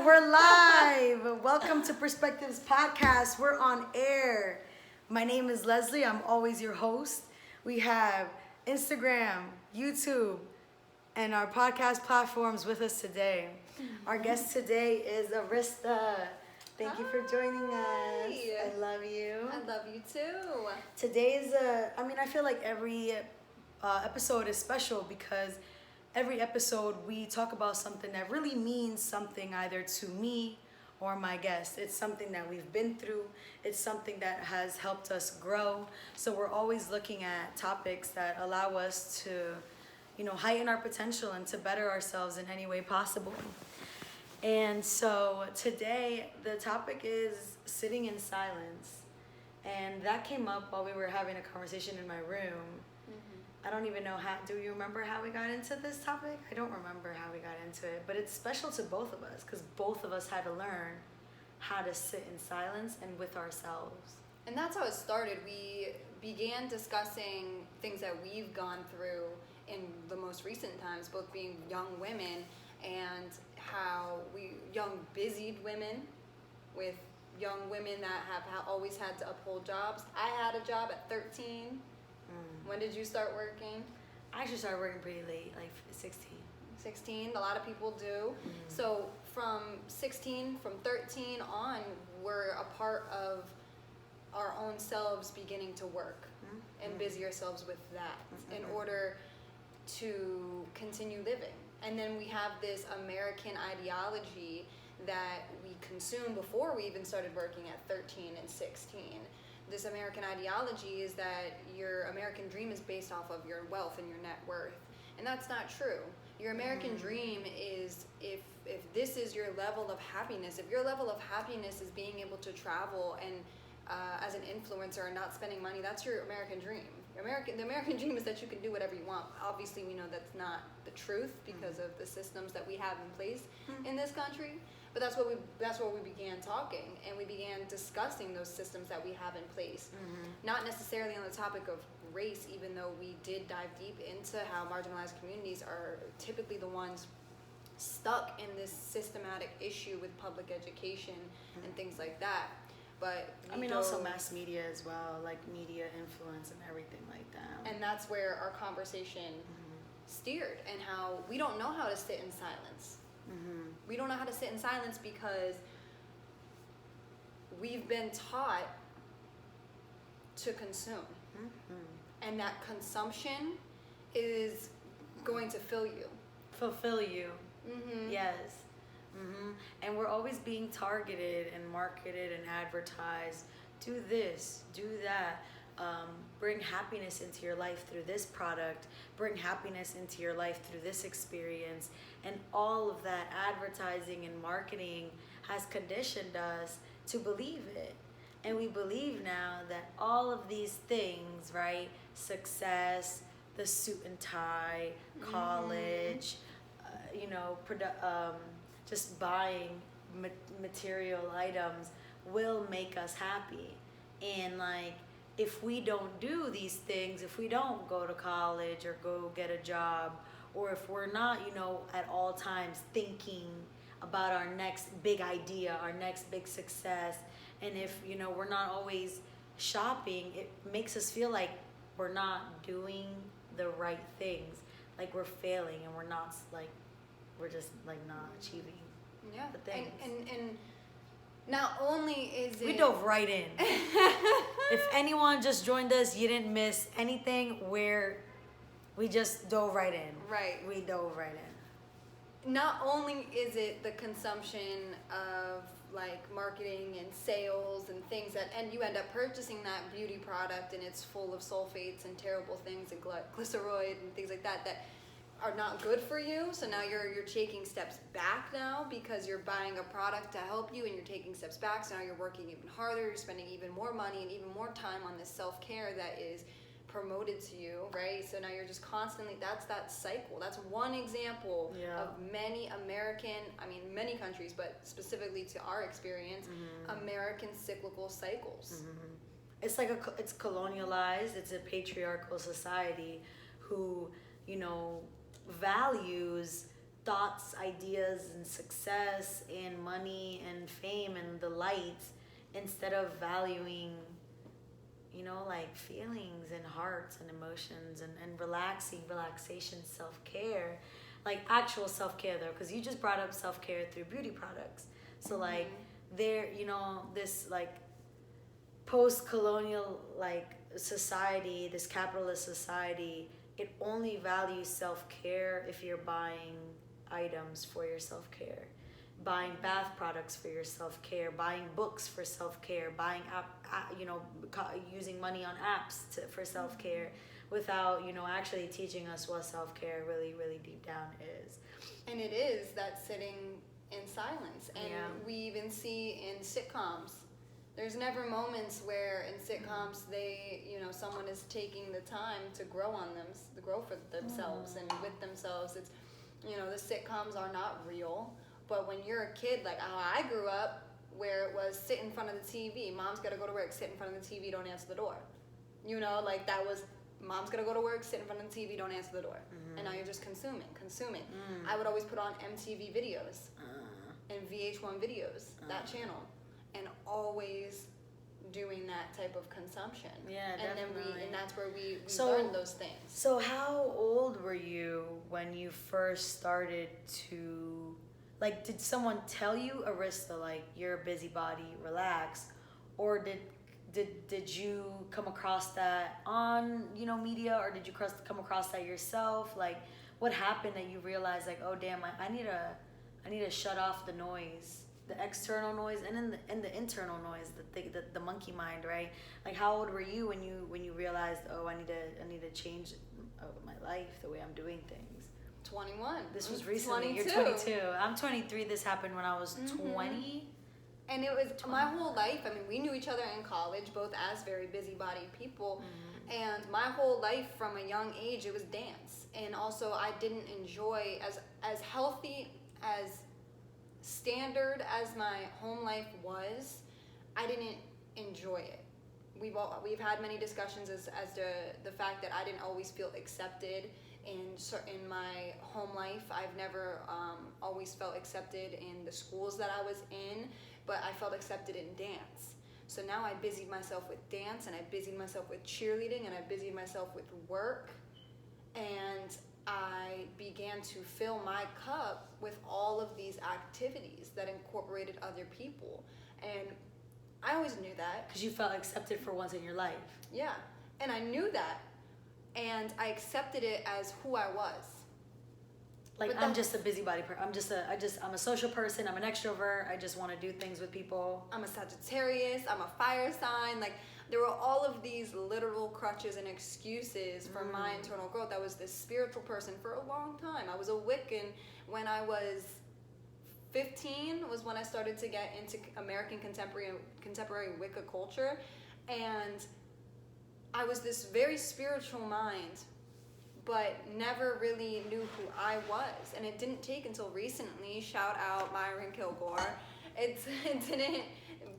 We're live. Welcome to Perspectives Podcast. We're on air. My name is Leslie. I'm always your host. We have Instagram, YouTube, and our podcast platforms with us today. Our guest today is Arista. Thank you for joining us. I love you. I love you too. Today's I feel like every episode is special because every episode we talk about something that really means something either to me or my guest. It's something that we've been through. It's something that has helped us grow. So we're always looking at topics that allow us to, heighten our potential and to better ourselves in any way possible. And so today the topic is sitting in silence. And that came up while we were having a conversation in my room. I don't even know do you remember how we got into this topic? I don't remember how we got into it, but it's special to both of us because both of us had to learn how to sit in silence and with ourselves. And that's how it started. We began discussing things that we've gone through in the most recent times, both being young women and how young busied women with young women that have always had to uphold jobs. I had a job at 13. When did you start working? I actually started working pretty late, like 16. 16, a lot of people do. So from 16, from 13 on, we're a part of our own selves beginning to work and busy ourselves with that in order to continue living. And then we have this American ideology that we consume before we even started working at 13 and 16. This American ideology is that your American dream is based off of your wealth and your net worth. And that's not true. Your American dream is if this is your level of happiness, if your level of happiness is being able to travel and as an influencer and not spending money, that's your American dream. The American dream is that you can do whatever you want. Obviously, we know that's not the truth because of the systems that we have in place in this country. But that's where we began talking, and we began discussing those systems that we have in place. Not necessarily on the topic of race, even though we did dive deep into how marginalized communities are typically the ones stuck in this systematic issue with public education and things like that. But also mass media as well, like media influence and everything like that. And that's where our conversation steered, and how we don't know how to sit in silence. We don't know how to sit in silence because we've been taught to consume. And that consumption is going to fulfill you. Yes. And we're always being targeted and marketed and advertised. Do this, do that. Bring happiness into your life through this product. Bring happiness into your life through this experience. And all of that advertising and marketing has conditioned us to believe it. And we believe now that all of these things, right? Success, the suit and tie, college, just buying material items will make us happy. And if we don't do these things, if we don't go to college or go get a job, or if we're not, at all times thinking about our next big idea, our next big success, and if, we're not always shopping, it makes us feel like we're not doing the right things, like we're failing and we're just not achieving the things. And not only is it... We dove right in. If anyone just joined us, you didn't miss anything. We just dove right in. Right. We dove right in. Not only is it the consumption of marketing and sales and things and you end up purchasing that beauty product and it's full of sulfates and terrible things and glyceroid and things like that are not good for you. So now you're taking steps back now because you're buying a product to help you, and you're taking steps back. So now you're working even harder, you're spending even more money and even more time on this self-care that is promoted to you, right? So now you're just constantly, that's that cycle. That's one example of many many countries, but specifically to our experience, American cyclical cycles. It's it's colonialized. It's a patriarchal society who, values thoughts, ideas, and success, and money, and fame, and the lights, instead of valuing, like feelings and hearts and emotions, and relaxation, self-care, like actual self-care though, because you just brought up self-care through beauty products. So like there, this like post-colonial like society, this capitalist society, it only values self-care if you're buying items for your self-care, buying bath products for your self-care, buying books for self-care, buying using money on apps for self-care, without actually teaching us what self-care really, really deep down is. And it is that sitting in silence. And we even see in sitcoms, there's never moments where in sitcoms they, someone is taking the time to grow for themselves and with themselves. It's, the sitcoms are not real. But when you're a kid, like how I grew up, where it was sit in front of the TV, mom's got to go to work, sit in front of the TV, don't answer the door. Like that was, mom's got to go to work, sit in front of the TV, don't answer the door. And now you're just consuming. I would always put on MTV videos and VH1 videos, that channel, and always doing that type of consumption. Yeah, and definitely. And that's where we learned those things. So how old were you when you first started to, like, did someone tell you, Arista, like, you're a busybody, relax, or did you come across that on media, or did you come across that yourself? Like, what happened that you realized, like, oh damn, I need to shut off the noise, the external noise, and then the internal noise, the monkey mind, right? Like, how old were you when you realized, oh, I need to change my life, the way I'm doing things? 21. This was recently. 22. You're 22. I'm 23. This happened when I was 20. And it was my whole life. I mean, we knew each other in college, both as very busybody people. And my whole life from a young age, it was dance. And also, I didn't enjoy, as healthy, as standard as my home life was, I didn't enjoy it. We've had many discussions as to the fact that I didn't always feel accepted in my home life. I've never always felt accepted in the schools that I was in, but I felt accepted in dance. So now I busied myself with dance, and I busied myself with cheerleading, and I busied myself with work, and I began to fill my cup with all of these activities that incorporated other people. And I always knew that. Because you felt accepted for once in your life. Yeah, and I knew that. And I accepted it as who I was. Like, I'm just a busybody person. I'm a social person. I'm an extrovert. I just want to do things with people. I'm a Sagittarius. I'm a fire sign. Like, there were all of these literal crutches and excuses for my internal growth. I was this spiritual person for a long time. I was a Wiccan. When I was 15 was when I started to get into American contemporary Wicca culture. And I was this very spiritual mind, but never really knew who I was. And it didn't take until recently, shout out Myron Kilgore, it didn't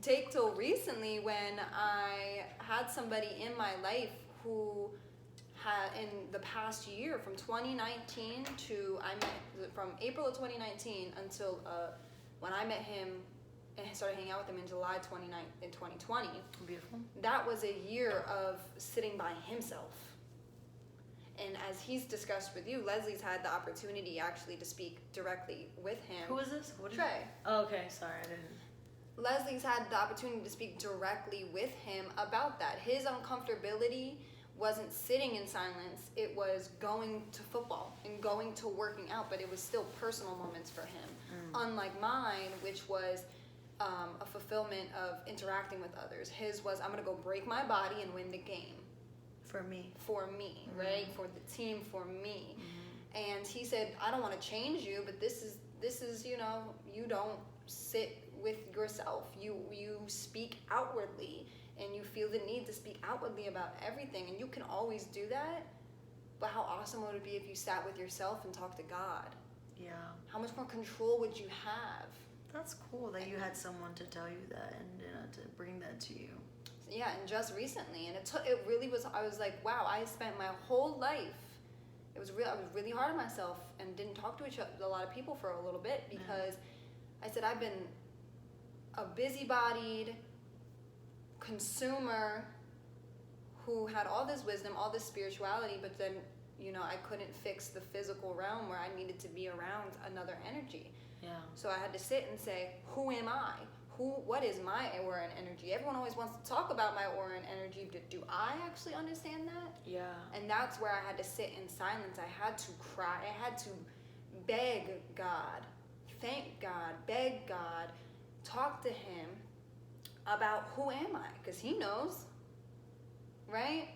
take till recently when I had somebody in my life who had, in the past year, from 2019 from April of 2019 until when I met him and started hanging out with him in July 2020. Beautiful. That was a year of sitting by himself. And as he's discussed with you, Leslie's had the opportunity actually to speak directly with him. Who is this? What is Trey. Oh, okay. Sorry, I didn't. Leslie's had the opportunity to speak directly with him about that. His uncomfortability wasn't sitting in silence. It was going to football and going to working out, but it was still personal moments for him. Unlike mine, which was a fulfillment of interacting with others. His was, I'm going to go break my body and win the game. For me, right? For the team, for me. And he said, I don't want to change you, but this is, you don't sit with yourself. You speak outwardly, and you feel the need to speak outwardly about everything, and you can always do that. But how awesome would it be if you sat with yourself and talked to God? Yeah. How much more control would you have? That's cool that you had someone to tell you that and to bring that to you. Yeah, and just recently, and it really was. I was like, wow, I spent my whole life I was really hard on myself and didn't talk to a lot of people for a little bit because I said I've been a busybodied consumer who had all this wisdom, all this spirituality, but then, you know, I couldn't fix the physical realm where I needed to be around another energy. Yeah. So I had to sit and say, who am I? What is my aura and energy? Everyone always wants to talk about my aura and energy, but do I actually understand that? Yeah. And that's where I had to sit in silence. I had to cry. I had to beg God, thank God, beg God, talk to him about who am I? Because he knows, right?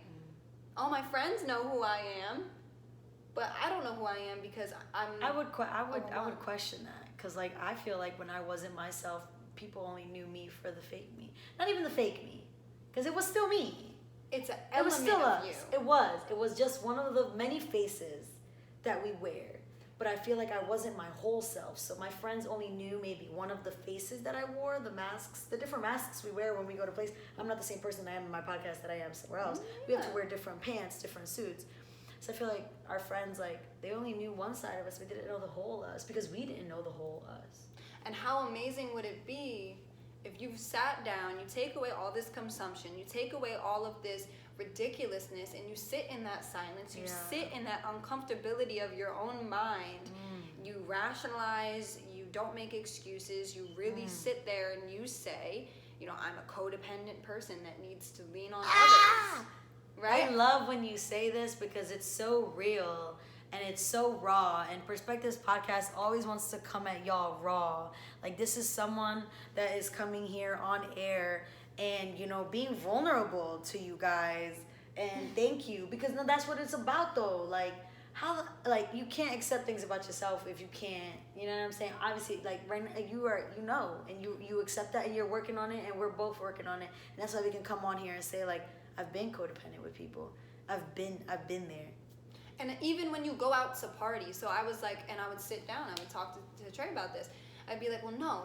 All my friends know who I am, but I don't know who I am because I would question that, because like I feel like when I wasn't myself, people only knew me for the fake me. Not even the fake me, because it was still me. It's an It was element still of us. you. It was just one of the many faces that we wear. But I feel like I wasn't my whole self. So my friends only knew maybe one of the faces that I wore, the masks, the different masks we wear when we go to place. I'm not the same person I am in my podcast that I am somewhere else. We have to wear different pants, different suits. So I feel like our friends, like, they only knew one side of us. We didn't know the whole us because we didn't know the whole us. And how amazing would it be if you've sat down, you take away all this consumption, you take away all of this ridiculousness, and you sit in that silence, you sit in that uncomfortability of your own mind, you rationalize, you don't make excuses, you really sit there and you say, you know, I'm a codependent person that needs to lean on others. Right? I love when you say this because it's so real and it's so raw, and Perspectives Podcast always wants to come at y'all raw. Like, this is someone that is coming here on air and, you know, being vulnerable to you guys, and thank you, because no, that's what it's about though. Like, how, like, you can't accept things about yourself if you can't, you know what I'm saying? Obviously, like, right now, you know, and you accept that, and you're working on it, and we're both working on it, and that's why we can come on here and say, like, I've been codependent with people. I've been there. And even when you go out to party, so I was like, and I would sit down, I would talk to Trey about this. I'd be like, well, no,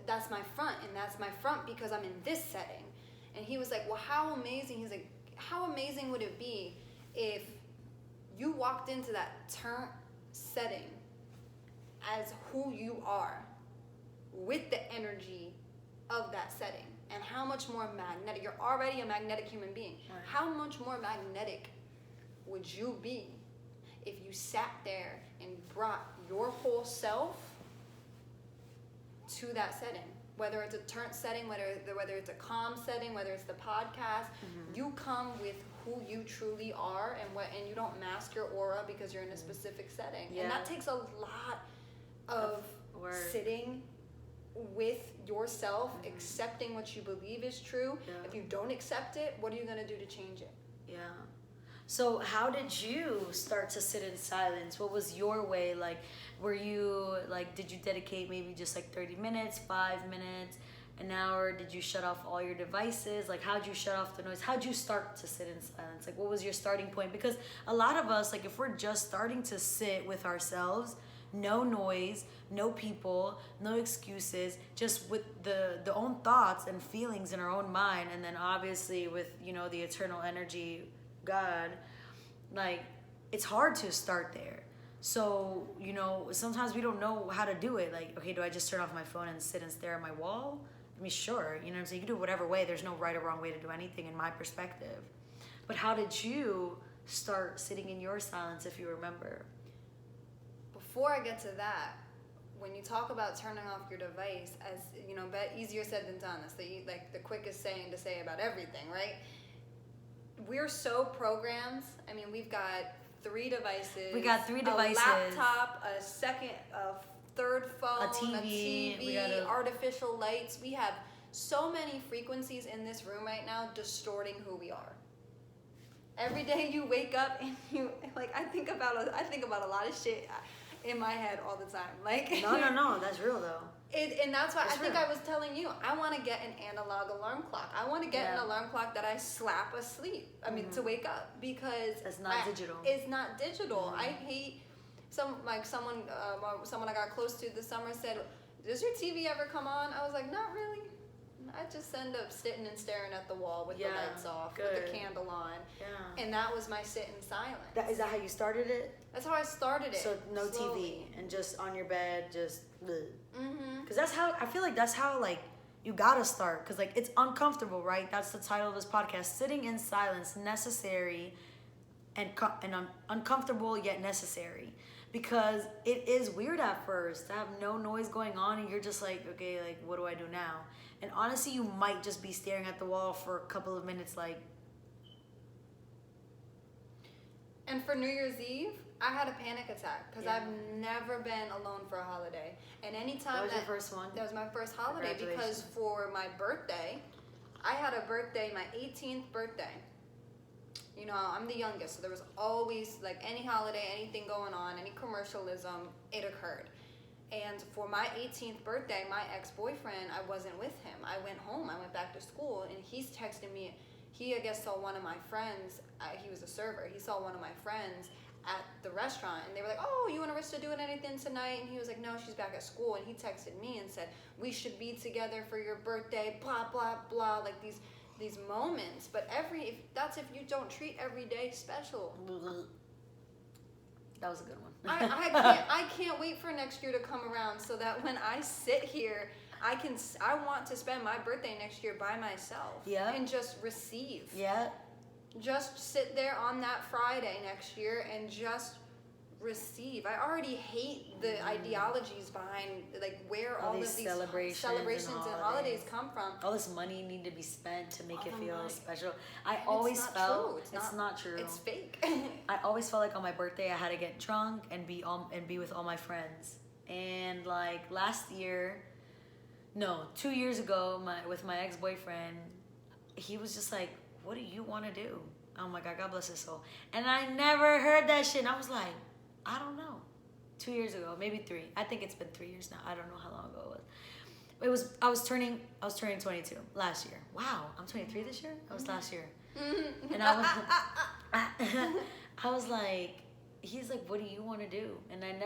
that's my front, and that's my front because I'm in this setting. And he was like, well, how amazing? He's like, how amazing would it be if you walked into that turn setting as who you are with the energy of that setting? And how much more magnetic, you're already a magnetic human being. Right. How much more magnetic would you be if you sat there and brought your whole self to that setting? Whether it's a turn setting, whether it's a calm setting, whether it's the podcast, you come with who you truly are, and you don't mask your aura because you're in a specific setting. Yeah. And that takes a lot of sitting with yourself, accepting what you believe is true. Yeah. If you don't accept it, what are you going to do to change it? Yeah. So how did you start to sit in silence? What was your way? Like, were you, like, did you dedicate maybe just like 30 minutes, 5 minutes, an hour? Did you shut off all your devices? Like, how'd you shut off the noise? How'd you start to sit in silence? Like, what was your starting point? Because a lot of us, like, if we're just starting to sit with ourselves, no noise, no people, no excuses, just with the own thoughts and feelings in our own mind, and then obviously with, you know, the eternal energy, God, like, it's hard to start there. So, you know, sometimes we don't know how to do it. Like, okay, do I just turn off my phone and sit and stare at my wall? I mean, sure, you know what I'm saying? You can do it whatever way. There's no right or wrong way to do anything in my perspective. But how did you start sitting in your silence, if you remember? Before I get to that, when you talk about turning off your device, as you know, easier said than done. That's the quickest saying to say about everything, right? We're so programmed. I mean, we've got 3 devices. We got 3 devices. A laptop, a third phone, a TV, artificial lights. We have so many frequencies in this room right now distorting who we are. Every day you wake up and you, like, I think about a lot of shit in my head all the time. Like, no, that's real though. And that's why I think I was telling you, I want to get an analog alarm clock. I want to get an alarm clock that I slap asleep. I mean, to wake up, because it's not digital. It's not digital. I hate someone I got close to this summer said, "Does your TV ever come on?" I was like, "Not really. I just end up sitting and staring at the wall with the Yeah, lights off, good. with the candle on. Yeah. And that was my sit in silence. Is that how you started it? That's how I started it. So no slowly. TV and just on your bed, just. Mm-hmm. Because that's how I feel like that's how like you gotta start. Because like it's uncomfortable, right? That's the title of this podcast: sitting in silence, necessary, and uncomfortable yet necessary. Because it is weird at first to have no noise going on, and you're just like, okay, like what do I do now? And honestly, you might just be staring at the wall for a couple of minutes, like. And for New Year's Eve, I had a panic attack because I've never been alone for a holiday. And anytime That was your first one? That was my first holiday because for my birthday, I had a birthday, my 18th birthday. You know, I'm the youngest, so there was always, like, any holiday, anything going on, any commercialism, it occurred. And for my 18th birthday, my ex-boyfriend, I wasn't with him. I went home, I went back to school, and he's texting me. He, I guess, saw one of my friends, he was a server, he saw one of my friends at the restaurant, and they were like, oh, you and Arista doing anything tonight? And he was like, no, she's back at school. And he texted me and said, we should be together for your birthday, blah, blah, blah, like these moments. But that's if you don't treat every day special. That was a good one. I can't wait for next year to come around so that when I sit here, I want to spend my birthday next year by myself. Yeah. And just receive. Yeah. Just sit there on that Friday next year and just receive. I already hate the ideologies behind like where all of these celebrations and holidays come from. All this money need to be spent to make it feel special. I And always felt it's not true. It's fake. I always felt like on my birthday I had to get drunk and be with all my friends. And like 2 years ago, with my ex-boyfriend, he was just like, what do you want to do? Oh my God, God bless his soul. And I never heard that shit. And I was like, I don't know. 2 years ago, maybe 3. I think it's been 3 years now. I don't know how long ago it was. I was turning 22 last year. Wow, I'm 23 this year? That was last year. And I was like, he's like, what do you want to do? And I've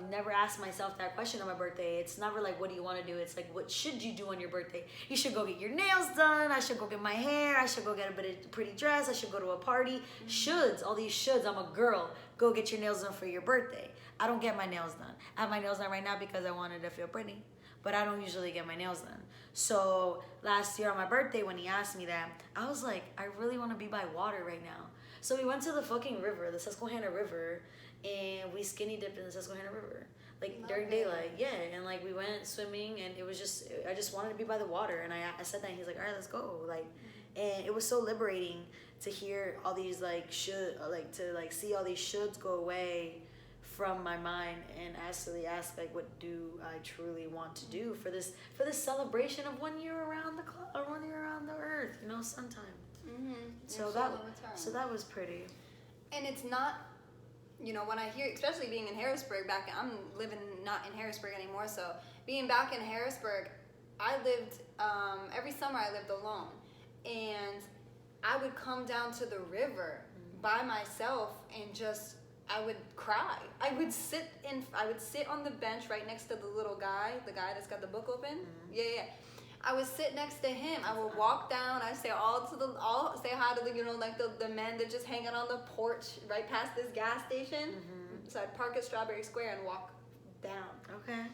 never asked myself that question on my birthday. It's never like, what do you want to do? It's like, what should you do on your birthday? You should go get your nails done. I should go get my hair. I should go get a pretty dress. I should go to a party. Shoulds, all these shoulds. I'm a girl. Go get your nails done for your birthday. I don't get my nails done. I have my nails done right now because I wanted to feel pretty. But I don't usually get my nails done. So last year on my birthday, when he asked me that, I was like, I really want to be by water right now. So we went to the fucking river, the Susquehanna River, and we skinny dipped in the Susquehanna River, like during daylight. Yeah, and like we went swimming, and it was just, I just wanted to be by the water, and I said that, and he's like, all right, let's go, like, and it was so liberating to hear all these to see all these shoulds go away from my mind and actually ask like, what do I truly want to do for this celebration of 1 year around the clock, or 1 year around the earth, sometime. Mm-hmm. So that was pretty. And it's not, when I hear, especially being in Harrisburg I'm living not in Harrisburg anymore, so being back in Harrisburg, I lived, every summer I lived alone, and I would come down to the river by myself and just, I would cry. I would sit on the bench right next to the little guy, the guy that's got the book open. Mm-hmm. Yeah. I would sit next to him. I would walk down. I'd say say hi to the men that just hanging on the porch right past this gas station. Mm-hmm. So I'd park at Strawberry Square and walk down. Okay.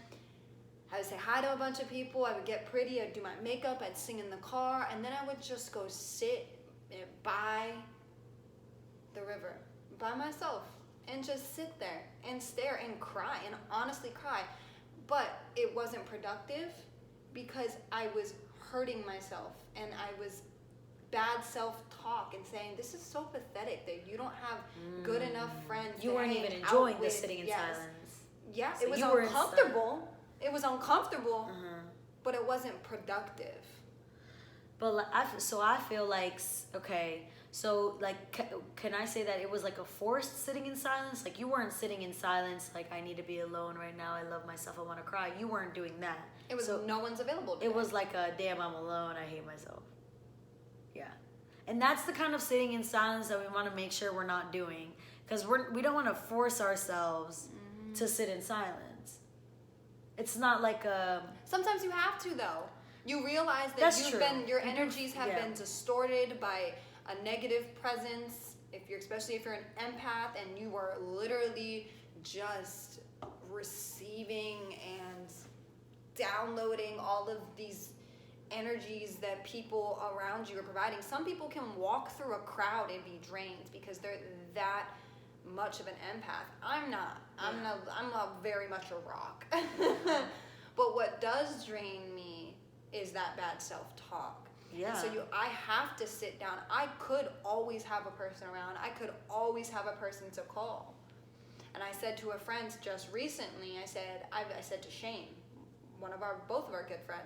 I would say hi to a bunch of people. I would get pretty. I'd do my makeup. I'd sing in the car, and then I would just go sit by the river by myself and just sit there and stare and cry and honestly cry. But it wasn't productive, because I was hurting myself and I was bad self-talk and saying, this is so pathetic that you don't have good enough friends. You weren't even enjoying the sitting in silence. Yeah, so it was uncomfortable. It was uncomfortable, but it wasn't productive. But I feel like, okay, so like, can I say that it was like a forced sitting in silence? Like you weren't sitting in silence like, I need to be alone right now, I love myself, I want to cry. You weren't doing that. It was no one's available to It was like a, damn, I'm alone, I hate myself. Yeah. And that's the kind of sitting in silence that we want to make sure we're not doing. Because we don't want to force ourselves to sit in silence. It's not like a... Sometimes you have to, though. You realize that That's true. your energies have been distorted by a negative presence. Especially if you're an empath and you are literally just receiving and downloading all of these energies that people around you are providing. Some people can walk through a crowd and be drained because they're that much of an empath. I'm not. I'm not very much a rock. But what does drain me is that bad self-talk. Yeah. And so I have to sit down. I could always have a person around. I could always have a person to call. And I said to a friend just recently, I said to Shane, both of our good friends,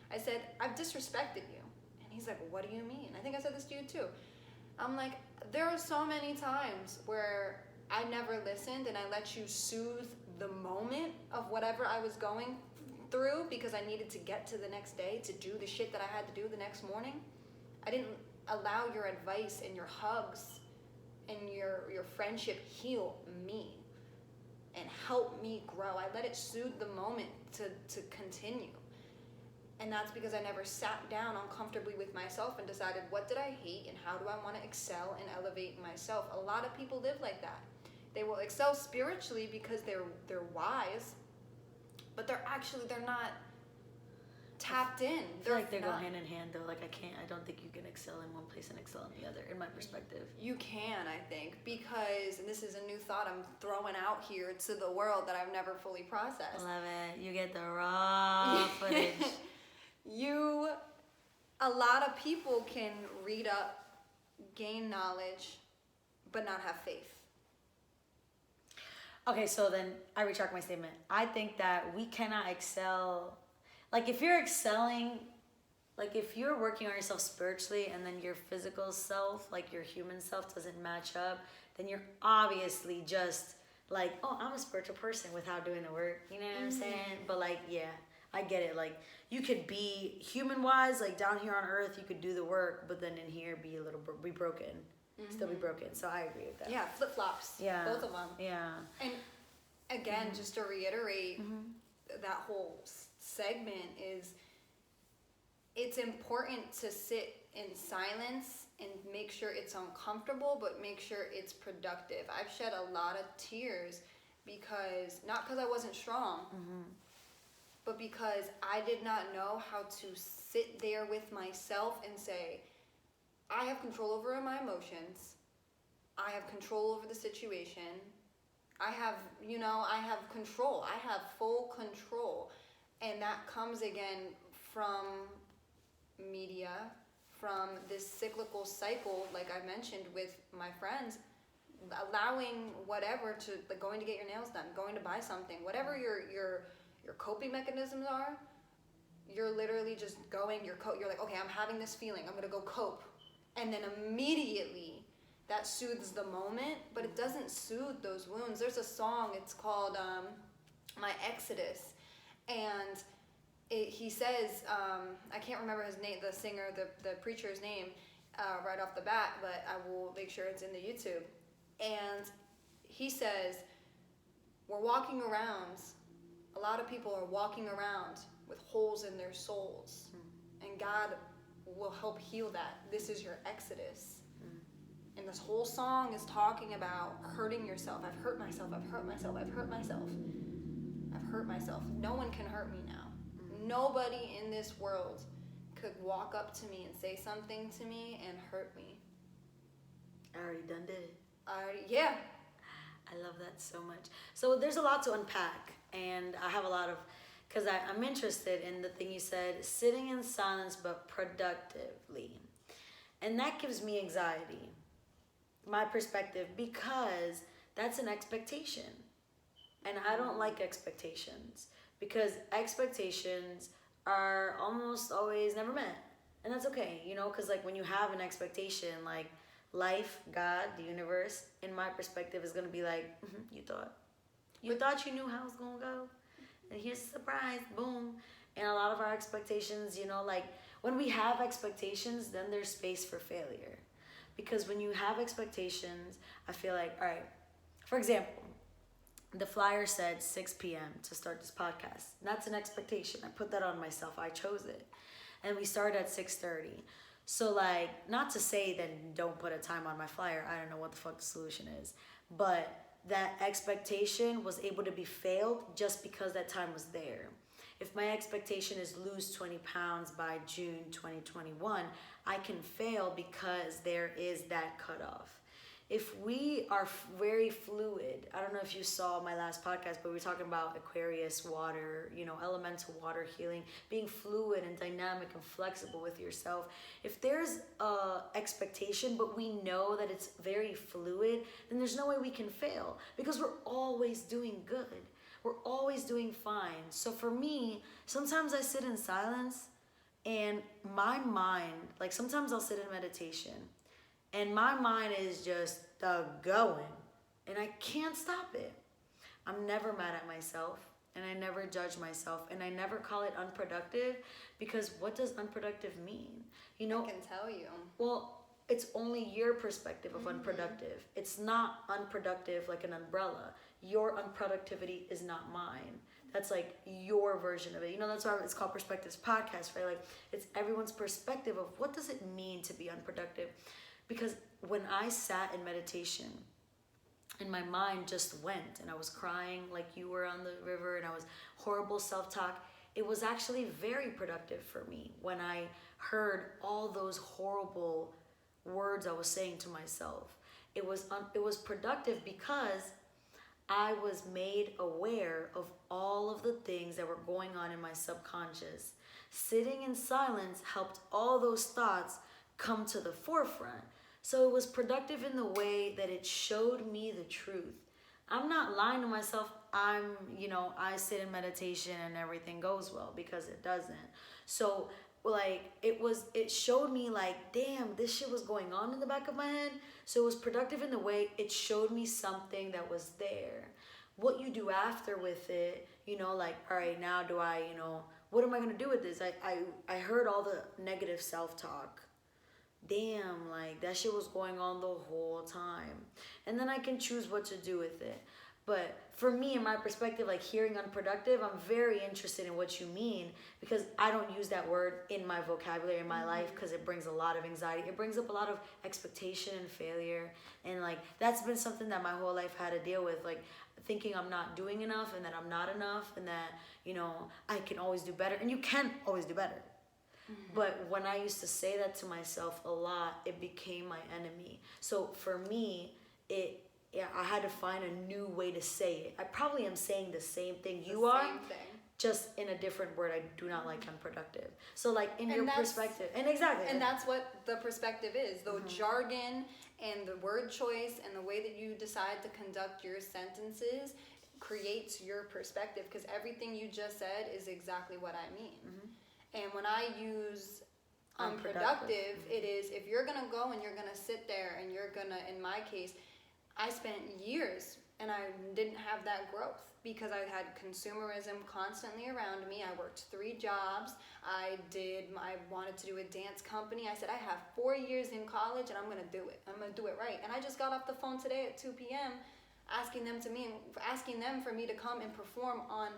I said, I've disrespected you. And he's like, what do you mean? I think I said this to you too. I'm like, there are so many times where I never listened and I let you soothe the moment of whatever I was going through because I needed to get to the next day to do the shit that I had to do the next morning. I didn't allow your advice and your hugs and your friendship heal me and help me grow. I let it soothe the moment to continue. And that's because I never sat down uncomfortably with myself and decided, what did I hate and how do I want to excel and elevate myself? A lot of people live like that. They will excel spiritually because they're wise, but they're not tapped in. I feel like they go hand in hand though. Like I don't think you can excel in one place and excel in the other, in my perspective. You can, I think, because, and this is a new thought I'm throwing out here to the world that I've never fully processed. Love it. You get the raw footage. A lot of people can read up, gain knowledge, but not have faith. Okay, so then I retract my statement. I think that we cannot excel. Like if you're excelling, like if you're working on yourself spiritually and then your physical self, like your human self doesn't match up, then you're obviously just like, oh, I'm a spiritual person without doing the work. You know what I'm saying? But like, yeah, I get it. Like you could be human wise, like down here on earth, you could do the work, but then in here be broken. Still be broken. So I agree with that. Yeah, flip-flops. Yeah. Both of them. Yeah. And again, just to reiterate, that whole segment is, it's important to sit in silence and make sure it's uncomfortable, but make sure it's productive. I've shed a lot of tears because, not because I wasn't strong, but because I did not know how to sit there with myself and say, I have control over my emotions. I have control over the situation. I have control. I have full control. And that comes again from media, from this cyclical cycle, like I mentioned with my friends, allowing whatever to, like going to get your nails done, going to buy something, whatever your coping mechanisms are, you're literally just going, you're like, okay, I'm having this feeling, I'm gonna go cope. And then immediately that soothes the moment, but it doesn't soothe those wounds. There's a song, it's called My Exodus. And he says, I can't remember his name, the singer, the preacher's name right off the bat, but I will make sure it's in the YouTube. And he says, we're walking around, a lot of people are walking around with holes in their souls. And God will help heal that. This is your exodus. And this whole song is talking about hurting yourself. I've hurt myself, I've hurt myself, I've hurt myself. I've hurt myself. No one can hurt me now. Nobody in this world could walk up to me and say something to me and hurt me. I already done did it. Yeah. I love that so much. So there's a lot to unpack, and I have a lot of, because I'm interested in the thing you said, sitting in silence but productively. And that gives me anxiety, my perspective, because that's an expectation. And I don't like expectations, because expectations are almost always never met. And that's okay, because like when you have an expectation, like life, God, the universe, in my perspective, is going to be like, you thought you knew how it was going to go? And here's a surprise, boom. And a lot of our expectations, like when we have expectations, then there's space for failure. Because when you have expectations, I feel like, all right, for example, The flyer said 6 p.m. to start this podcast. That's an expectation. I put that on myself. I chose it. And we started at 6:30. So like, not to say then don't put a time on my flyer. I don't know what the fuck the solution is. But that expectation was able to be failed just because that time was there. If my expectation is lose 20 pounds by June 2021, I can fail because there is that cutoff. If we are very fluid, I don't know if you saw my last podcast, but we were talking about Aquarius water, elemental water healing, being fluid and dynamic and flexible with yourself. If there's a expectation, but we know that it's very fluid, then there's no way we can fail because we're always doing good. We're always doing fine. So for me, sometimes I sit in silence and my mind, like sometimes I'll sit in meditation and my mind is just going and I can't stop it. I'm never mad at myself and I never judge myself and I never call it unproductive because what does unproductive mean? I can tell you. Well, it's only your perspective of unproductive. It's not unproductive like an umbrella. Your unproductivity is not mine. That's like your version of it. That's why it's called Perspectives Podcast, right? Like it's everyone's perspective of what does it mean to be unproductive. Because when I sat in meditation and my mind just went and I was crying like you were on the river and I was horrible self-talk, it was actually very productive for me when I heard all those horrible words I was saying to myself. It was productive because I was made aware of all of the things that were going on in my subconscious. Sitting in silence helped all those thoughts come to the forefront. So it was productive in the way that it showed me the truth. I'm not lying to myself. I sit in meditation and everything goes well because it doesn't. So like it showed me like, damn, this shit was going on in the back of my head. So it was productive in the way it showed me something that was there. What you do after with it, like, all right, now do I, what am I going to do with this? I heard all the negative self-talk. Damn, like that shit was going on the whole time. And then I can choose what to do with it. But for me, in my perspective, like hearing unproductive, I'm very interested in what you mean because I don't use that word in my vocabulary in my life because it brings a lot of anxiety. It brings up a lot of expectation and failure. And like that's been something that my whole life had to deal with, like thinking I'm not doing enough and that I'm not enough and that, I can always do better. And you can always do better. But when I used to say that to myself a lot, it became my enemy. So for me, I had to find a new way to say it. I probably am saying the same thing you are, just in a different word. I do not like unproductive. So like in your perspective, and exactly. And that's what the perspective is. The jargon and the word choice and the way that you decide to conduct your sentences creates your perspective because everything you just said is exactly what I mean. And when I use unproductive, it is if you're going to go and you're going to sit there and you're going to, in my case, I spent years and I didn't have that growth because I had consumerism constantly around me. I worked 3 jobs. I wanted to do a dance company. I said, I have 4 years in college and I'm going to do it. I'm going to do it right. And I just got off the phone today at 2 p.m. asking them for me to come and perform on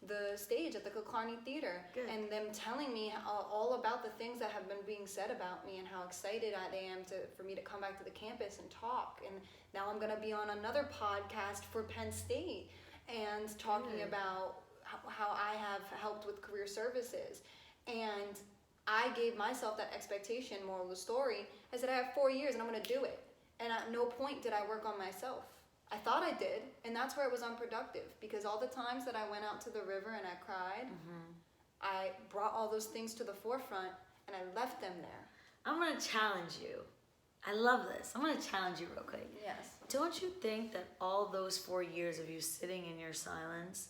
the stage at the Killarney Theater. Good. And them telling me all about the things that have been being said about me and how excited I am for me to come back to the campus and talk. And now I'm going to be on another podcast for Penn State and talking about how I have helped with career services. And I gave myself that expectation, moral of the story. I said, I have 4 years and I'm going to do it. And at no point did I work on myself. I thought I did, and that's where it was unproductive because all the times that I went out to the river and I cried, I brought all those things to the forefront and I left them there. I'm going to challenge you. I love this. I'm going to challenge you real quick. Yes. Don't you think that all those 4 years of you sitting in your silence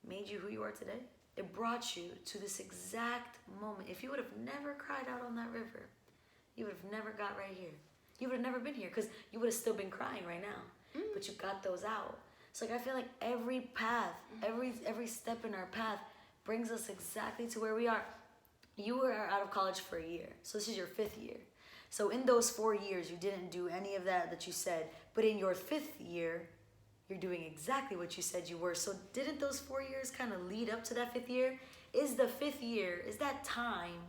made you who you are today? It brought you to this exact moment. If you would have never cried out on that river, you would have never got right here. You would have never been here because you would have still been crying right now. But you got those out. So like I feel like every path, every step in our path brings us exactly to where we are. You were out of college for a year. So this is your 5th year. So in those 4 years, you didn't do any of that you said. But in your 5th year, you're doing exactly what you said you were. So didn't those 4 years kind of lead up to that fifth year? Is the fifth year, is that time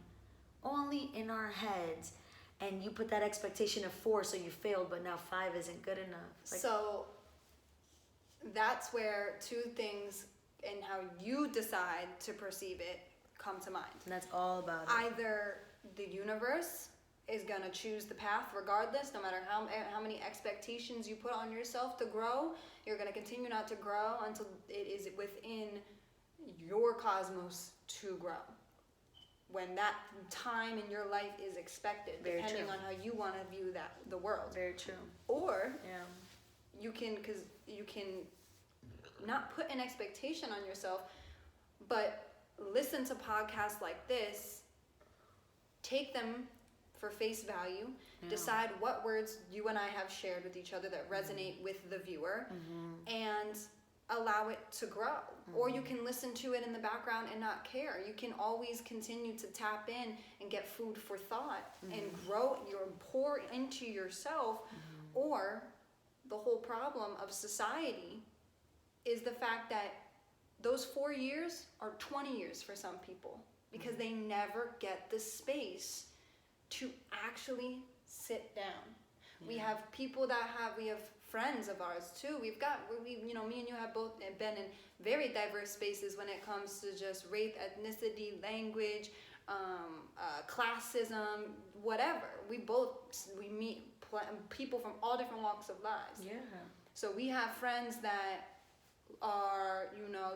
only in our heads? And you put that expectation of 4, so you failed, but now 5 isn't good enough. Like, so that's where two things and how you decide to perceive it come to mind. and that's all about it. Either the universe is going to choose the path regardless, no matter how many expectations you put on yourself to grow, you're going to continue not to grow until it is within your cosmos to grow. When that time in your life is expected, Very depending true. on how you want to view the world. Very true. Or Yeah. you can not put an expectation on yourself, but listen to podcasts like this, take them for face value, Yeah. decide what words you and I have shared with each other that resonate with the viewer, and allow it to grow. Or you can listen to it in the background and not care. You can always continue to tap in and get food for thought and grow your pour into yourself. Or the whole problem of society is the fact that those 4 years are 20 years for some people, because they never get the space to actually sit down. We have people we have friends of ours too. We me and you have both been in very diverse spaces when it comes to just race, ethnicity, language, classism, whatever. We meet people from all different walks of lives. Yeah. So we have friends that are,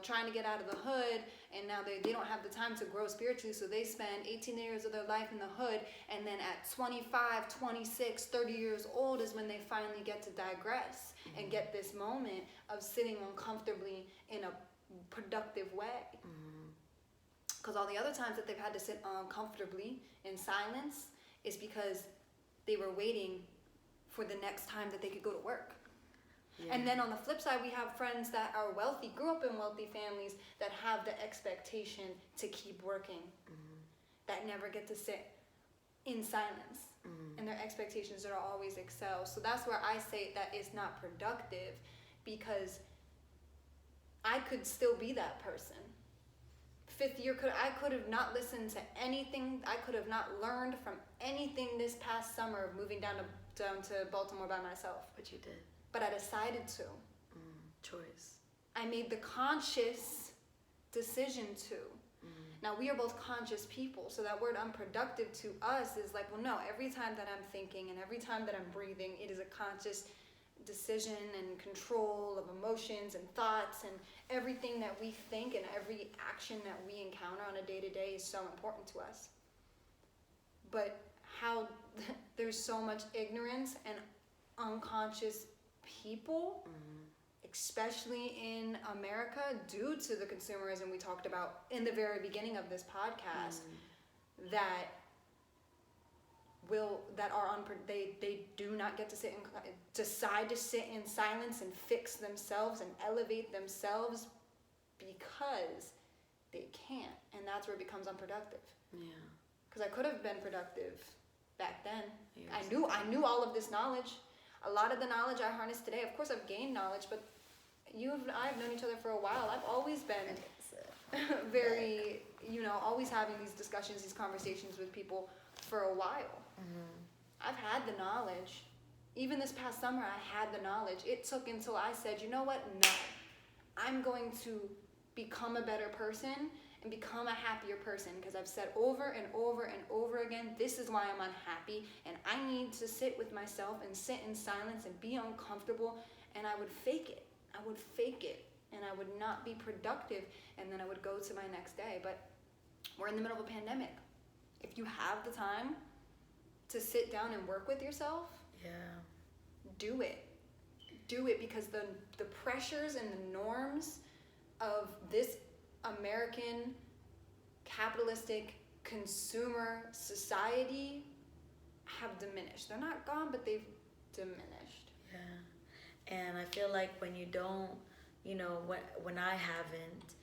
trying to get out of the hood, and now they don't have the time to grow spiritually, so they spend 18 years of their life in the hood, and then at 25, 26, 30 years old is when they finally get to digress and get this moment of sitting uncomfortably in a productive way. Because all the other times that they've had to sit uncomfortably in silence is because they were waiting for the next time that they could go to work. Yeah. And then on the flip side, we have friends that are wealthy, grew up in wealthy families, that have the expectation to keep working, that never get to sit in silence. And their expectations are always excel. So that's where I say that it's not productive, because I could still be that person. Fifth year, I could have not listened to anything. I could have not learned from anything this past summer of moving down to Baltimore by myself. But you did. But I decided to. Choice. I made the conscious decision to. Now, we are both conscious people, so that word unproductive to us is like, well, no, every time that I'm thinking and every time that I'm breathing, it is a conscious decision and control of emotions and thoughts, and everything that we think and every action that we encounter on a day-to-day is so important to us. But how there's so much ignorance and unconscious people, especially in America, due to the consumerism we talked about in the very beginning of this podcast, they do not get to decide to sit in silence and fix themselves and elevate themselves because they can't, and that's where it becomes unproductive. Yeah. Because I could have been productive back then. Yes. I knew all of this knowledge. A lot of the knowledge I harness today, of course I've gained knowledge, but I've known each other for a while. I've always been very, always having these discussions, these conversations with people for a while. I've had the knowledge. Even this past summer, I had the knowledge. It took until I said, you know what? No. I'm going to become a better person and become a happier person, because I've said over and over and over again, this is why I'm unhappy, and I need to sit with myself and sit in silence and be uncomfortable, and I would fake it. And I would not be productive, and then I would go to my next day. But we're in the middle of a pandemic. If you have the time to sit down and work with yourself, do it. Do it, because the pressures and the norms of this American capitalistic consumer society have diminished. They're not gone, but they've diminished. Yeah. And I feel like when you don't, when I haven't,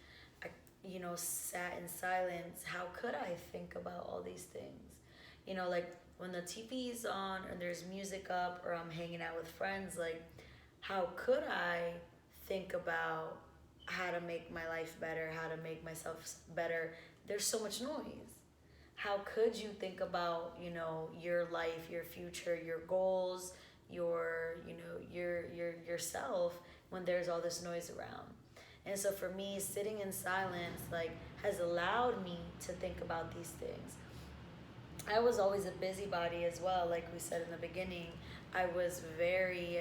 sat in silence, how could I think about all these things? Like when the TV's on and there's music up or I'm hanging out with friends, like how could I think about how to make my life better, how to make myself better, there's so much noise. How could you think about, you know, your life, your future, your goals, your, you know, your yourself when there's all this noise around? And so for me, sitting in silence like has allowed me to think about these things. I was always a busybody as well, like we said in the beginning. I was very,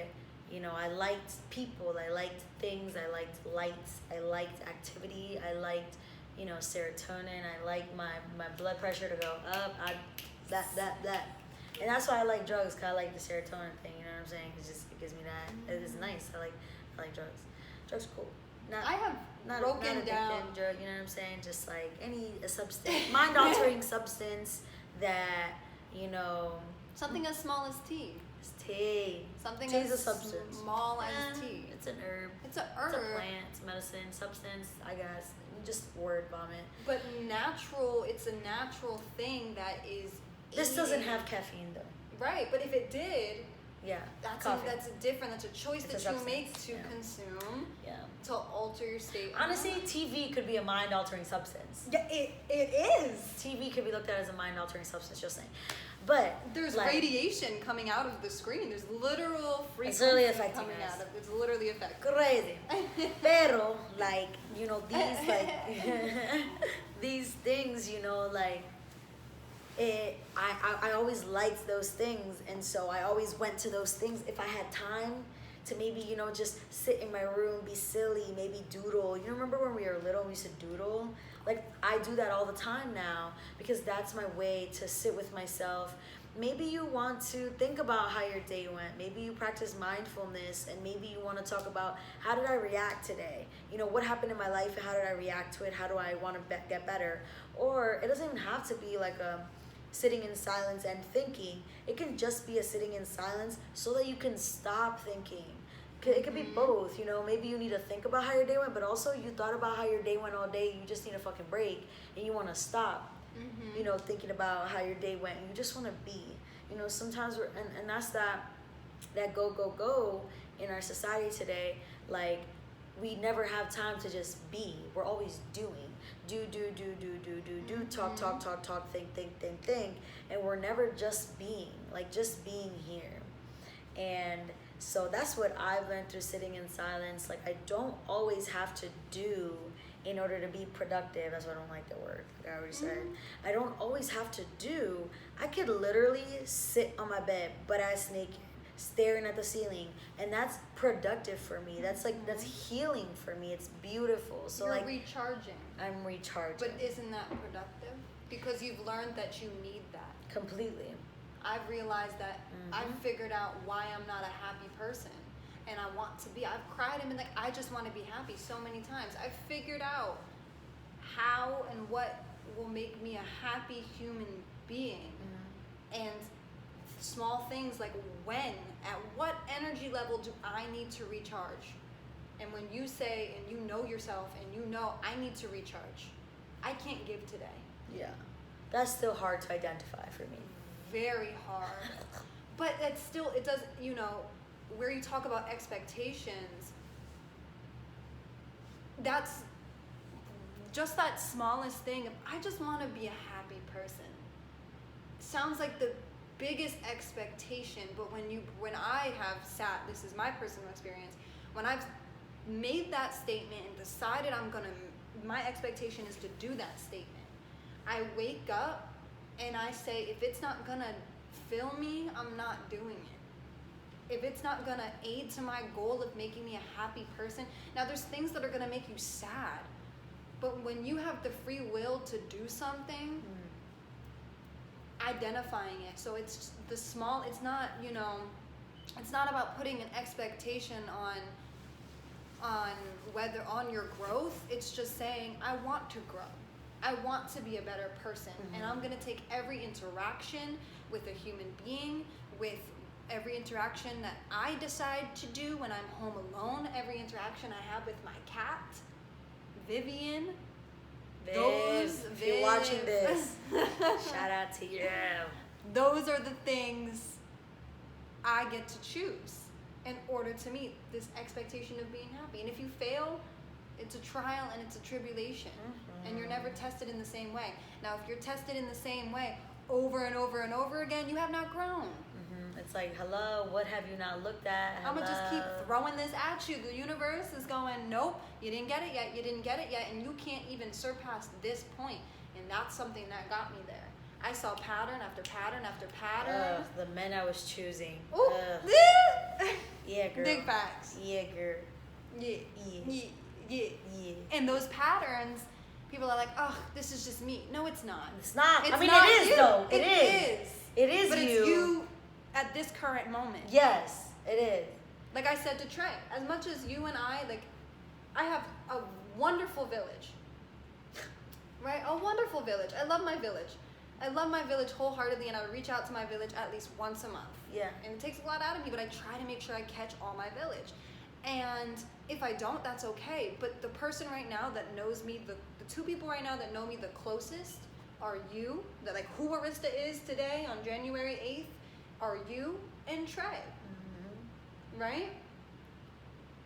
you know, I liked people, I liked things, I liked lights, I liked activity, I liked, you know, serotonin, I liked my blood pressure to go up, that. And that's why I like drugs, because I like the serotonin thing, you know what I'm saying? It gives me that. It's nice. I like drugs. Drugs are cool. I have broken down drug, you know what I'm saying? Just like a substance, mind altering substance that, you know, something as small as tea. it's tea. Something Tea's as a substance. small as tea. It's an herb. It's a herb. It's a plant. It's medicine. Substance, I guess. Just word vomit. But natural, it's a natural thing that is. This doesn't have caffeine though. Right, but if it did, yeah, that's coffee. that's different. That's a choice It's that a you make substance, to yeah. consume, Yeah. to alter your state. of Honestly, mind. TV could be a mind altering substance. Yeah, it is. TV could be looked at as a mind altering substance. Just saying, but There's like, radiation coming out of the screen. There's literal frequency really affecting coming us. out of. It's literally affecting. crazy. Pero like, you know, these like these things, you know, like I always liked those things, and so I always went to those things if I had time to maybe, you know, just sit in my room, be silly, maybe doodle. You remember when we were little, we used to doodle? Like, I do that all the time now because that's my way to sit with myself. Maybe you want to think about how your day went. Maybe you practice mindfulness, and maybe you want to talk about how did I react today? You know, what happened in my life and how did I react to it? How do I want to get better? Or it doesn't even have to be like a sitting in silence and thinking. It can just be a sitting in silence so that you can stop thinking. It could be both, you know. Maybe you need to think about how your day went, but also you thought about how your day went all day. You just need a fucking break, and you want to stop, you know, thinking about how your day went. And you just want to be, you know. Sometimes and that's that go in our society today. Like, we never have time to just be. We're always doing. Do, talk, think. And we're never just being, like just being here. And so that's what I've learned through sitting in silence. Like, I don't always have to do in order to be productive. That's why I don't like the word, like I already said. I don't always have to do. I could literally sit on my bed, butt ass naked, staring at the ceiling, and that's productive for me. That's like, that's healing for me. It's beautiful. So You're like, recharging. I'm recharging. But isn't that productive? Because you've learned that you need that. Completely. I've realized that I've figured out why I'm not a happy person. And I want to be. I've cried and been like, I just want to be happy so many times. I've figured out how and what will make me a happy human being. And small things like at what energy level do I need to recharge? And when you say, and you know yourself, and you know, I need to recharge, I can't give today. Yeah. That's still hard to identify for me. Very hard. But it's still, it does, you know, where you talk about expectations, that's just that smallest thing of, I just want to be a happy person. Sounds like the biggest expectation, but when I have sat, this is my personal experience, when I've made that statement and decided my expectation is to do that statement, I wake up and I say, if it's not gonna fill me, I'm not doing it. If it's not gonna aid to my goal of making me a happy person, now there's things that are gonna make you sad, but when you have the free will to do something, identifying it, so it's the small, it's not, you know, it's not about putting an expectation on your growth. It's just saying, I want to grow. I want to be a better person, and I'm going to take every interaction with a human being, with every interaction that I decide to do when I'm home alone, every interaction I have with my cat, Vivian. If you're watching this, shout out to you. Those are the things I get to choose. in order to meet this expectation of being happy. And if you fail, it's a trial and it's a tribulation. And you're never tested in the same way. Now, if you're tested in the same way over and over and over again, you have not grown. It's like, hello, what have you not looked at? I'm going to just keep throwing this at you. The universe is going, nope, you didn't get it yet, you didn't get it yet, and you can't even surpass this point. And that's something that got me there. I saw pattern after pattern after pattern. The men I was choosing. Ooh. Yeah, girl. Big facts. Yeah, girl. Yeah. And those patterns, people are like, oh, this is just me. No, it's not. It's not. It's I mean, not it is, you. though. It is. It is but you. It's you at this current moment. Yes, it is. Like I said to Trey, as much as you and I have a wonderful village. Right? A wonderful village. I love my village. I love my village wholeheartedly, and I would reach out to my village at least once a month. Yeah. And it takes a lot out of me, but I try to make sure I catch all my village. And if I don't, that's okay. But the person right now that knows me, the two people right now that know me the closest are you, that like who Arista is today on January 8th, are you and Trey. Right?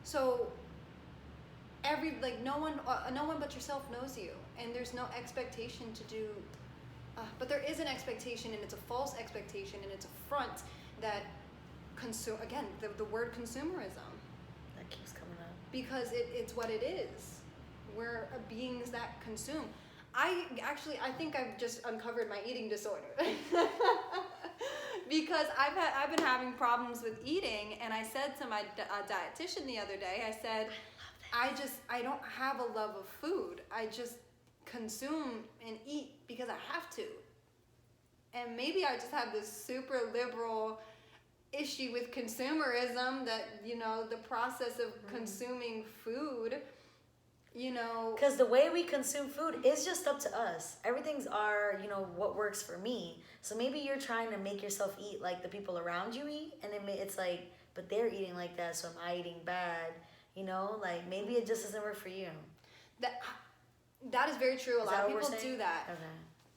So no one but yourself knows you, and there's no expectation to do. But there is an expectation, and it's a false expectation, and it's a front that again, the word consumerism. That keeps coming up. Because it's what it is. We're beings that consume. I think I've just uncovered my eating disorder. Because I've been having problems with eating, and I said to my dietitian the other day, I said, I don't have a love of food. I just consume and eat because I have to. And maybe I just have this super liberal issue with consumerism that, the process of consuming food, Because the way we consume food is just up to us. Everything's what works for me. So maybe you're trying to make yourself eat like the people around you eat, and it's like, but they're eating like that, so am I eating bad? Like maybe it just doesn't work for you. That is very true. A lot of people do that. Okay.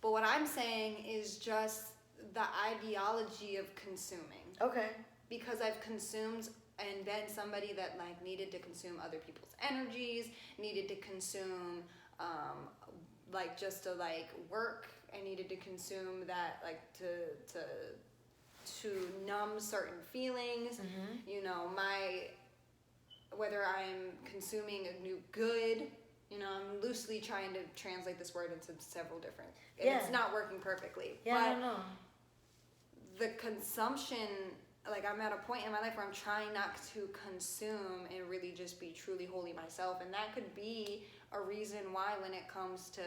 But what I'm saying is just the ideology of consuming. Okay. Because I've consumed and been somebody that needed to consume other people's energies, needed to consume just to work. I needed to consume that to numb certain feelings. Whether I'm consuming a new good. I'm loosely trying to translate this word into several different. And it's not working perfectly. Yeah, but I don't know. The consumption, I'm at a point in my life where I'm trying not to consume and really just be truly wholly myself. And that could be a reason why when it comes to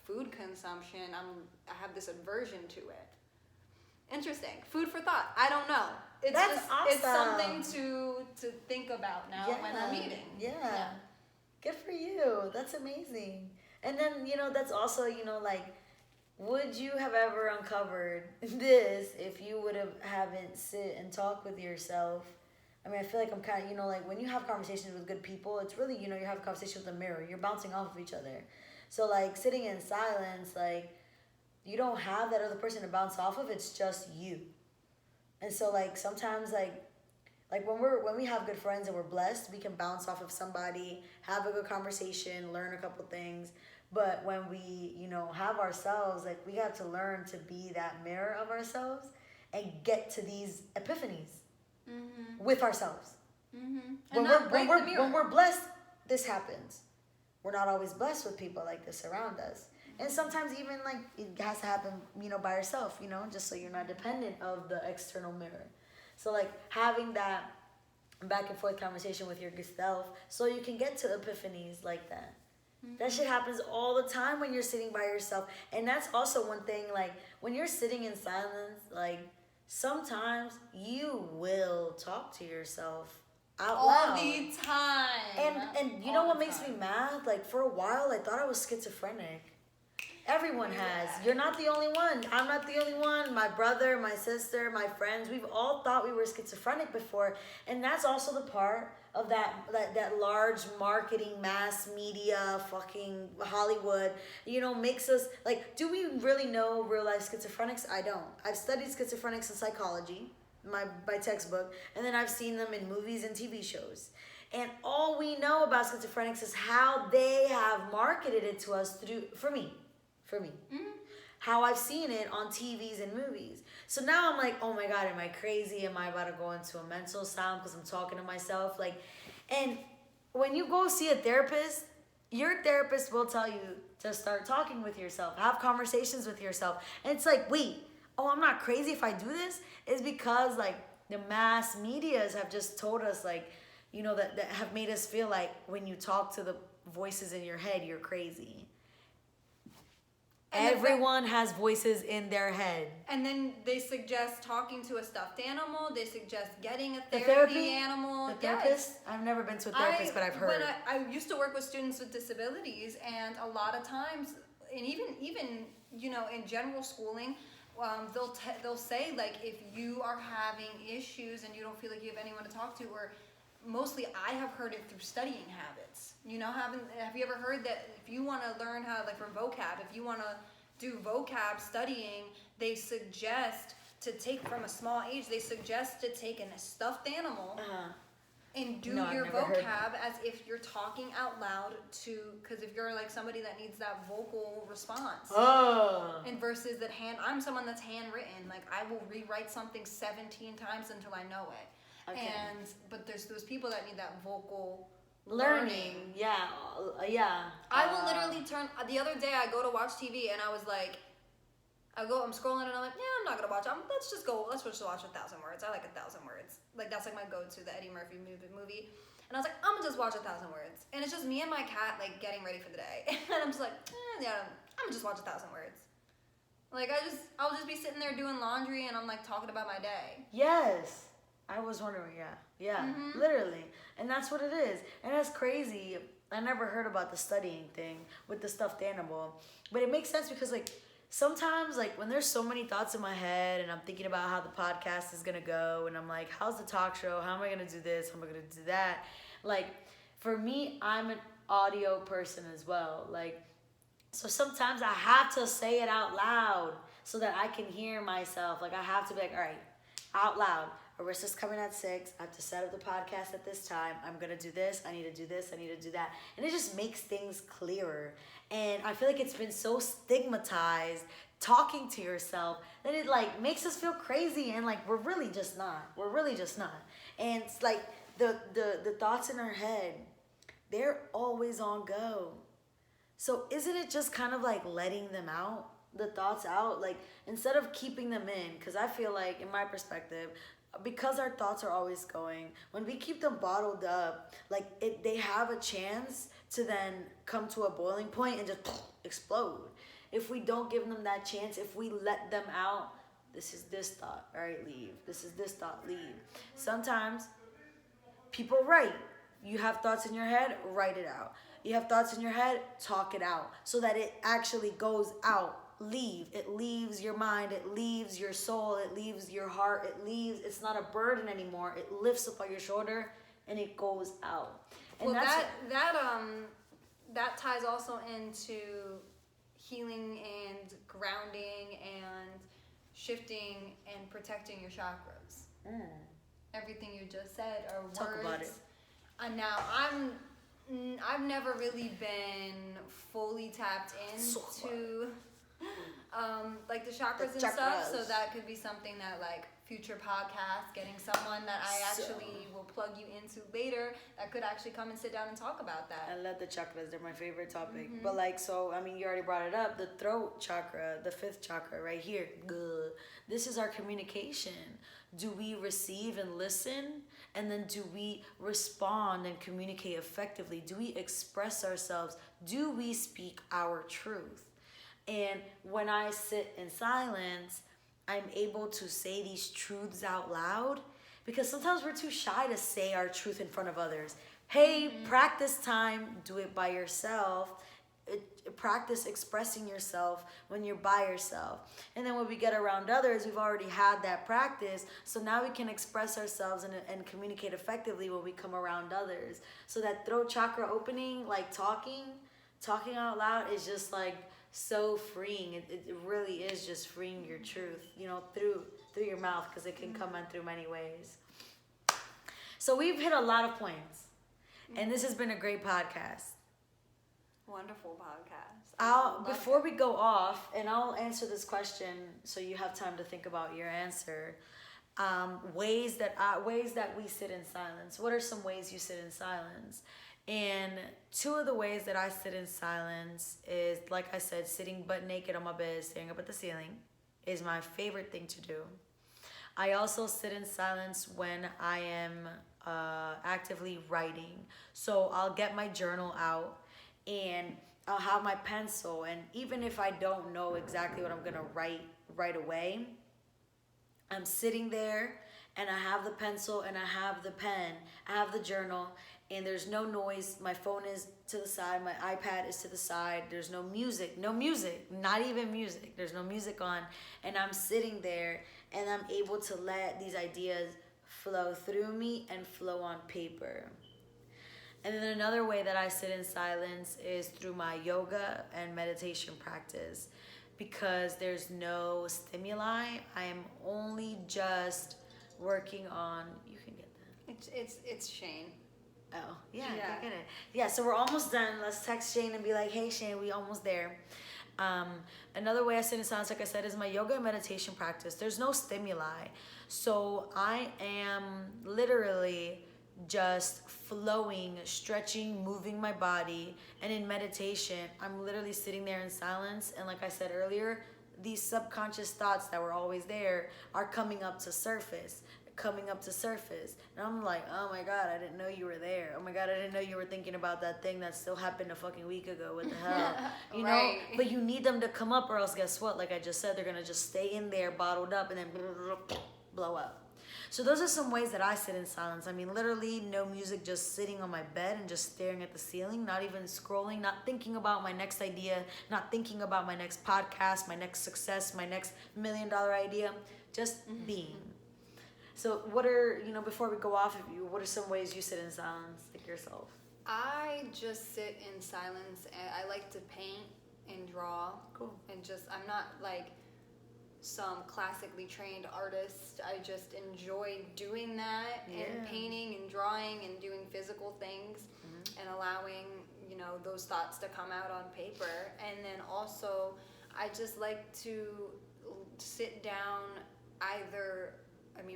food consumption, I have this aversion to it. Interesting. Food for thought. I don't know. That's awesome. It's something to think about now when I'm eating. Yeah. Good for you. That's amazing. And then, that's also, would you have ever uncovered this if you haven't sit and talk with yourself? I mean, I feel like I'm kind of, when you have conversations with good people, it's really, you have a conversation with a mirror. You're bouncing off of each other. So, sitting in silence, you don't have that other person to bounce off of. It's just you. And so, sometimes, when we have good friends and we're blessed, we can bounce off of somebody, have a good conversation, learn a couple things. But when we, have ourselves, we have to learn to be that mirror of ourselves and get to these epiphanies with ourselves. And not break the mirror. When we're blessed, this happens. We're not always blessed with people like this around us. And sometimes even it has to happen, by yourself, just so you're not dependent of the external mirror. So having that back and forth conversation with your self so you can get to epiphanies like that. That shit happens all the time when you're sitting by yourself. And that's also one thing, when you're sitting in silence, sometimes you will talk to yourself out loud. All the time. And you know what makes me mad? For a while, I thought I was schizophrenic. Everyone has. You're not the only one. I'm not the only one. My brother, my sister, my friends, we've all thought we were schizophrenic before. And that's also the part of that large marketing, mass media, fucking Hollywood, makes us, do we really know real life schizophrenics? I don't. I've studied schizophrenics in psychology. my textbook, and then I've seen them in movies and TV shows. And all we know about schizophrenics is how they have marketed it to us through, for me, how I've seen it on TVs and movies. So now I'm like, oh my God, am I crazy? Am I about to go into a mental asylum because I'm talking to myself? Like, and when you go see a therapist, your therapist will tell you to start talking with yourself, have conversations with yourself. And it's like, wait, oh, I'm not crazy if I do this? It's because like the mass medias have just told us like, you know, that have made us feel like when you talk to the voices in your head, you're crazy. And everyone has voices in their head. And then they suggest talking to a stuffed animal. They suggest getting a therapy animal. The therapist? Yes. I've never been to a therapist, but I've heard. When I used to work with students with disabilities, and a lot of times, and even you know, in general schooling, they'll say like, if you are having issues and you don't feel like you have anyone to talk to, or mostly I have heard it through studying habits. You know, have you ever heard that if you want to learn how, like for vocab, if you want to do vocab studying, they suggest to take from a small age, they suggest to take a stuffed animal and do your vocab as if you're talking out loud to, because if you're like somebody that needs that vocal response. And versus that I'm someone that's handwritten, like I will rewrite something 17 times until I know it. Okay. But there's those people that need that vocal learning. Yeah. I will literally turn. The other day I go to watch TV and I was like, I'm scrolling and I'm like, yeah, I'm not gonna watch. Let's just watch 1,000 Words. I like 1,000 Words. Like that's like my go-to, the Eddie Murphy movie. And I was like, I'm gonna just watch 1,000 Words. And it's just me and my cat like getting ready for the day. And I'm just like, yeah, I'm gonna just watch 1,000 Words. Like I'll just be sitting there doing laundry and I'm like talking about my day. Yes. I was wondering, literally. And that's what it is. And that's crazy. I never heard about the studying thing with the stuffed animal. But it makes sense because, like, sometimes, like, when there's so many thoughts in my head and I'm thinking about how the podcast is going to go and I'm like, how's the talk show? How am I going to do this? How am I going to do that? Like, for me, I'm an audio person as well. Like, so sometimes I have to say it out loud so that I can hear myself. Like, I have to be like, all right, out loud. Arissa's coming at 6. I have to set up the podcast at this time. I'm going to do this. I need to do this. I need to do that. And it just makes things clearer. And I feel like it's been so stigmatized talking to yourself that it like makes us feel crazy. And like, we're really just not. And it's like the thoughts in our head, they're always on go. So isn't it just kind of like letting them out? The thoughts out, like instead of keeping them in, because I feel like in my perspective, because our thoughts are always going, when we keep them bottled up, like they have a chance to then come to a boiling point and just explode. If we don't give them that chance, if we let them out, this is this thought, all right, leave. This is this thought, leave. Sometimes people write. You have thoughts in your head, write it out. You have thoughts in your head, talk it out so that it actually goes out. Leave. It leaves your mind. It leaves your soul. It leaves your heart. It leaves. It's not a burden anymore. It lifts up on your shoulder and it goes out. And well, that ties also into healing and grounding and shifting and protecting your chakras. Everything you just said are words. Talk about it. And now I've never really been fully tapped into like the chakras and stuff, so that could be something that like future podcast, getting someone that I actually will plug you into later that could actually come and sit down and talk about that. I love the chakras. They're my favorite topic. But like, so, I mean, you already brought it up. The throat chakra, the 5th chakra right here. This is our communication. Do we receive and listen? And then do we respond and communicate effectively? Do we express ourselves? Do we speak our truth? And when I sit in silence, I'm able to say these truths out loud because sometimes we're too shy to say our truth in front of others. Hey, practice time, do it by yourself. Practice expressing yourself when you're by yourself. And then when we get around others, we've already had that practice. So now we can express ourselves and communicate effectively when we come around others. So that throat chakra opening, like talking out loud is just like so freeing. It really is just freeing your truth, through your mouth, because it can come in through many ways. So we've hit a lot of points, and this has been a great podcast. Wonderful podcast. Before we go off, and I'll answer this question so you have time to think about your answer. Ways that we sit in silence. What are some ways you sit in silence? And two of the ways that I sit in silence is, like I said, sitting butt naked on my bed, staring up at the ceiling is my favorite thing to do. I also sit in silence when I am actively writing. So I'll get my journal out and I'll have my pencil, and even if I don't know exactly what I'm gonna write right away, I'm sitting there and I have the pencil and I have the pen, I have the journal, and there's no noise. My phone is to the side, my iPad is to the side, there's no music, not even music. There's no music on, and I'm sitting there and I'm able to let these ideas flow through me and flow on paper. And then another way that I sit in silence is through my yoga and meditation practice, because there's no stimuli. I am only just working on. You can get that. It's Shane. Oh yeah, I can get it. Yeah, so we're almost done. Let's text Shane and be like, "Hey Shane, we almost there." Another way I sit in silence, like I said, is my yoga and meditation practice. There's no stimuli, so I am literally just flowing, stretching, moving my body. And in meditation, I'm literally sitting there in silence, and like I said earlier, these subconscious thoughts that were always there are coming up to surface, and I'm like, oh my god, I didn't know you were there. Oh my god, I didn't know you were thinking about that thing that still happened a fucking week ago. What the hell? You know? But you need them to come up, or else guess what, like I just said, they're gonna just stay in there bottled up and then blow up. So those are some ways that I sit in silence. I mean, literally no music, just sitting on my bed and just staring at the ceiling, not even scrolling, not thinking about my next idea, not thinking about my next podcast, my next success, my next $1 million idea, just being. So what are, before we go off of you, what are some ways you sit in silence, like yourself? I just sit in silence, and I like to paint and draw. Cool. And I'm not like some classically trained artist. I just enjoy doing that and painting and drawing and doing physical things and allowing, those thoughts to come out on paper. And then also, I just like to sit down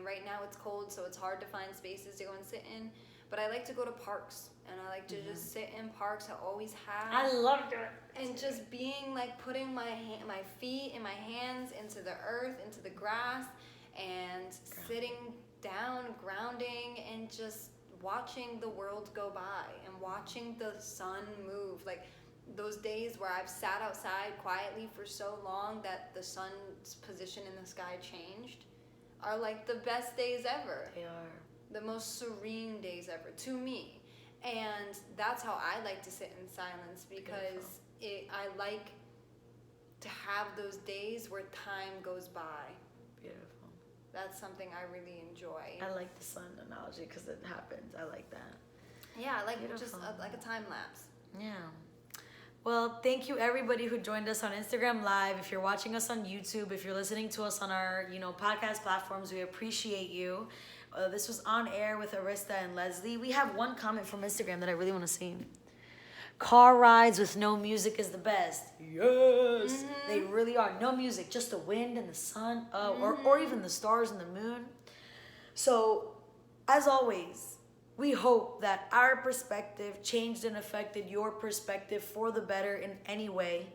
right now it's cold, so it's hard to find spaces to go and sit in, but I like to go to parks, and I like to just sit in parks. I always have. I love it. And just being like putting my feet and my hands into the earth, into the grass, and sitting down, grounding, and just watching the world go by and watching the sun move. Like those days where I've sat outside quietly for so long that the sun's position in the sky changed are like the best days ever. They are. The most serene days ever to me. And that's how I like to sit in silence, because I like to have those days where time goes by. Beautiful. That's something I really enjoy. I like the sun analogy because it happens. I like that. Yeah, I like just like a time lapse. Yeah. Well, thank you everybody who joined us on Instagram Live. If you're watching us on YouTube, if you're listening to us on our, podcast platforms, we appreciate you. This was On Air with Arista and Leslie. We have one comment from Instagram that I really want to see. Car rides with no music is the best. Yes. They really are. No music, just the wind and the sun, or even the stars and the moon. So, as always, we hope that our perspective changed and affected your perspective for the better in any way.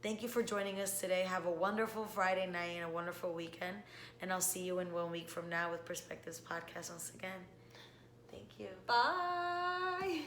Thank you for joining us today. Have a wonderful Friday night and a wonderful weekend. And I'll see you in 1 week from now with Perspectives Podcast once again. Thank you. Bye.